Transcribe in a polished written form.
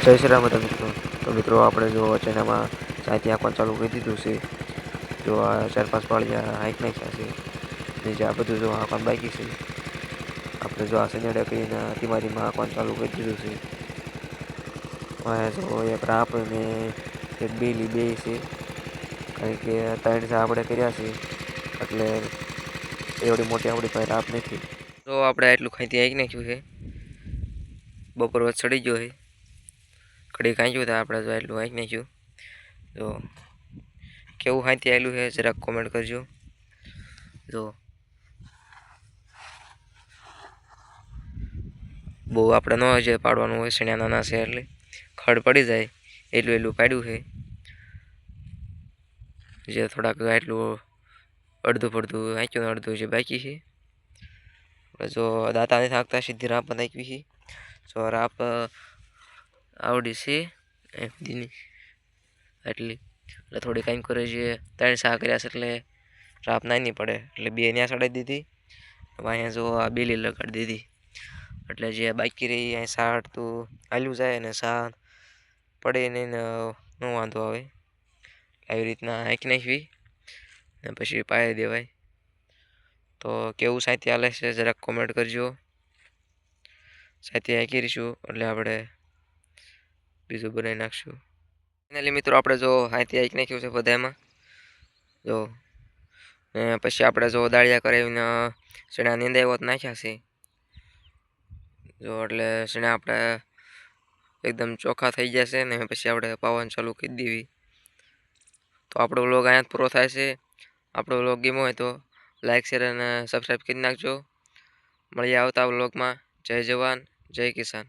જય શ્રી રામ બધા મિત્રો. તો મિત્રો આપણે જો ચેનામાં સાહિત્ય આપવાનું ચાલુ કરી દીધું છે. જો આ 4-5 પાળિયા હાઈક નાખ્યા છે. ને જે આ બધું જો આંકવાનું બાકી છે. આપણે જો આ શનિવારે કરીને ધીમા ધીમા આંકવાનું ચાલુ કરી દીધું છે. જો એક રાપ ને એક બેલી બે છે. કારણ કે 3 સા આપણે કર્યા છે. એટલે એવડી મોટી આપણી પાસે રાપ નથી. તો આપણે એટલું ખાઈથી હાઈક નાખ્યું છે. બપોર વધ ચડી ગયો છે. કડી કાંચ્યું તો આપણે જો એટલું હાઈક નાખ્યું. જો કેવું હાઈથી આવેલું છે જરાક કોમેન્ટ કરજો. જો બહુ આપણે ન જે પાડવાનું હોય શણ્યા નાના છે એટલે ખડ પડી જાય એટલું એટલું પાડ્યું છે. જે થોડાક એટલું અડધું પડધું હાંચ્યું અડધું જે બાકી છે. જો દાંતાને થાકતા સીધી રાપ નાખવી છે. જો રાપ આવડી છે દીની એટલી એટલે થોડી કાંઈ કરે છે 3 સા કર્યા છે એટલે રાપ નાની પડે એટલે બે ન્યા ચડાવી દીધી. અહીંયા જો આ બેલી લગાડી દીધી એટલે જે બાકી રહી અહીં સાટ તો હાલ્યું જાય ને સા પડે નહીં ને ન વાંધો આવે. આવી રીતના હાંકી નાખવી ને પછી પાઈ દેવાય. તો કેવું સાહિત્ય હાલે છે જરાક કોમેન્ટ કરજો. સાહિત્ય હાંકી રહીશું એટલે આપણે બીજું બનાવી નાખશું. ફાઇનલી મિત્રો આપણે જો સાહિત્ય હાંકી નાખ્યું છે બધામાં. જો ને પછી આપણે જો દાળિયા કરાવીને ચણા નીંદાવ્યો તો નાખ્યા છે. જો એટલે ચણા આપણે એકદમ ચોખ્ખા થઈ જશે ને પછી આપણે પાવાનું ચાલુ કરી દેવી. તો આપણો વ્લોગ અહીંયા પૂરો થાય છે. આપણો વ્લોગ ગમ્યો હોય તો લાઈક શેર અને સબસ્ક્રાઈબ કરી નાખજો. મળીએ આવતા વ્લોગમાં. જય જવાન જય કિસાન.